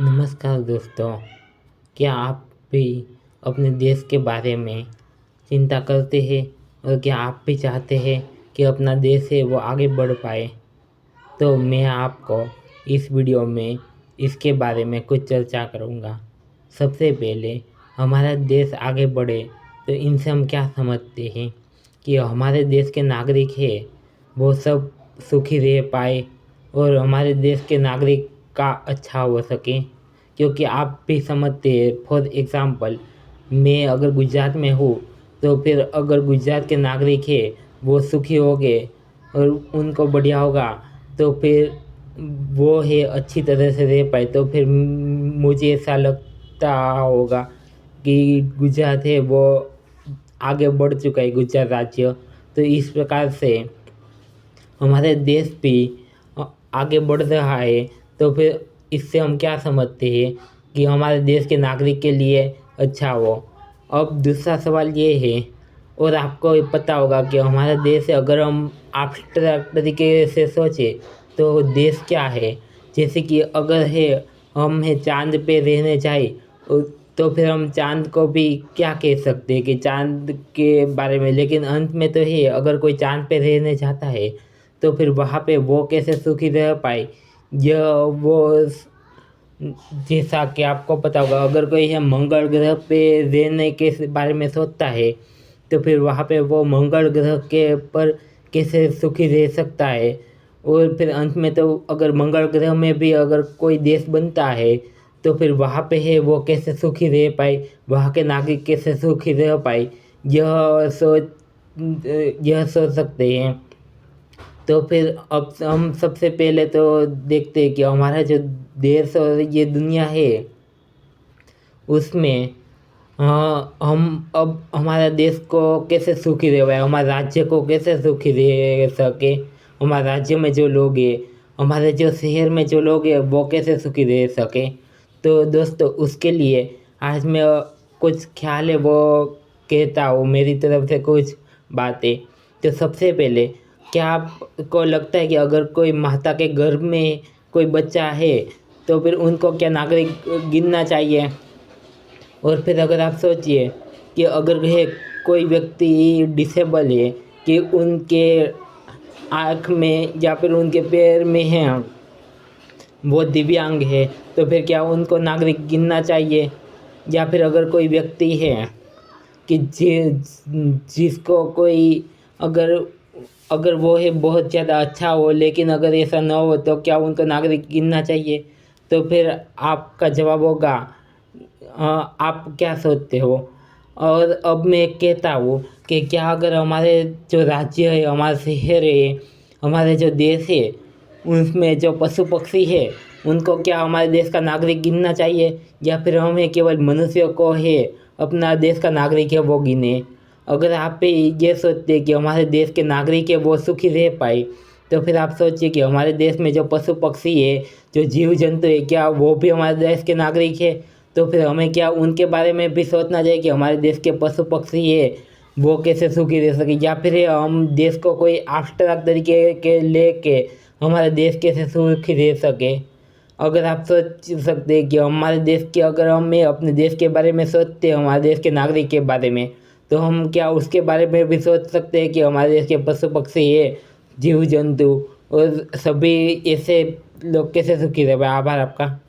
नमस्कार दोस्तों, क्या आप भी अपने देश के बारे में चिंता करते हैं और क्या आप भी चाहते हैं कि अपना देश है वो आगे बढ़ पाए? तो मैं आपको इस वीडियो में इसके बारे में कुछ चर्चा करूँगा। सबसे पहले हमारा देश आगे बढ़े तो इनसे हम क्या समझते हैं कि हमारे देश के नागरिक हैं वो सब सुखी रह पाए और हमारे देश के नागरिक का अच्छा हो सके। क्योंकि आप भी समझते हैं, फॉर एग्ज़ाम्पल मैं अगर गुजरात में हूँ तो फिर अगर गुजरात के नागरिक हैं वो सुखी हो गए और उनको बढ़िया होगा तो फिर वो है अच्छी तरह से रह पाए। तो फिर मुझे ऐसा लगता होगा कि गुजरात है वो आगे बढ़ चुका है, गुजरात राज्य। तो इस प्रकार से हमारे देश भी आगे बढ़ रहा है। तो फिर इससे हम क्या समझते हैं कि हमारे देश के नागरिक के लिए अच्छा हो। अब दूसरा सवाल ये है, और आपको पता होगा कि हमारा देश है, अगर हम abstract तरीके से सोचें तो देश क्या है। जैसे कि अगर है हम है चाँद पे रहने जाए तो फिर हम चाँद को भी क्या कह सकते हैं कि चाँद के बारे में। लेकिन अंत में तो है, अगर कोई चाँद पे रहने जाता है तो फिर वहाँ पे वो कैसे सुखी रह पाए। यह वो जैसा कि आपको पता होगा, अगर कोई है मंगल ग्रह पे रहने के बारे में सोचता है तो फिर वहाँ पे वो मंगल ग्रह के पर कैसे सुखी रह सकता है। और फिर अंत में तो अगर मंगल ग्रह में भी अगर कोई देश बनता है तो फिर वहाँ पे है वो कैसे सुखी रह पाए, वहाँ के नागरिक कैसे सुखी रह पाए, यह सोच यह सोच सकते हैं। तो फिर अब हम सबसे पहले तो देखते हैं कि हमारा जो देश और ये दुनिया है उसमें हम अब हमारा देश को कैसे सुखी रह पाए, हमारे राज्य को कैसे सुखी रह सके। हमारे राज्य में जो लोग हैं, हमारे जो शहर में जो लोग हैं वो कैसे सुखी रह सके। तो दोस्तों उसके लिए आज मैं कुछ ख्याल है वो कहता हूँ, मेरी तरफ से कुछ बातें। तो सबसे पहले, क्या आपको लगता है कि अगर कोई माता के गर्भ में कोई बच्चा है तो फिर उनको क्या नागरिक गिनना चाहिए? और फिर अगर आप सोचिए कि अगर है कोई व्यक्ति डिसेबल है, कि उनके आँख में या फिर उनके पैर में है वो दिव्यांग है, तो फिर क्या उनको नागरिक गिनना चाहिए? या फिर अगर कोई व्यक्ति है कि जिसको कोई अगर अगर वो है बहुत ज़्यादा अच्छा हो, लेकिन अगर ऐसा ना हो तो क्या उनको नागरिक गिनना चाहिए? तो फिर आपका जवाब होगा आप क्या सोचते हो? और अब मैं कहता हूँ कि क्या अगर हमारे जो राज्य है, हमारे शहर है, हमारे जो देश है, उसमें जो पशु पक्षी है उनको क्या हमारे देश का नागरिक गिनना चाहिए, या फिर हमें केवल मनुष्यों को है अपना देश का नागरिक है वो गिने? अगर आप ये सोचते हैं कि हमारे देश के नागरिक है वो सुखी रह पाए, तो फिर आप सोचिए कि हमारे देश में जो पशु पक्षी है, जो जीव जंतु है, क्या वो भी हमारे देश के नागरिक है? तो फिर हमें क्या उनके बारे में भी सोचना चाहिए कि हमारे देश के पशु पक्षी है वो कैसे सुखी रह सके। या फिर हम देश को कोई abstract तरीके के लेके हमारे देश कैसे सुखी रह सके। अगर आप सोच सकते हैं कि हमारे देश के, अगर हम अपने देश के बारे में सोचते हैं, हमारे देश के नागरिक के बारे में, तो हम क्या उसके बारे में भी सोच सकते हैं कि हमारे देश के पशु पक्षी है, जीव जंतु और सभी ऐसे लोग कैसे सुखी रहे। आभार आपका।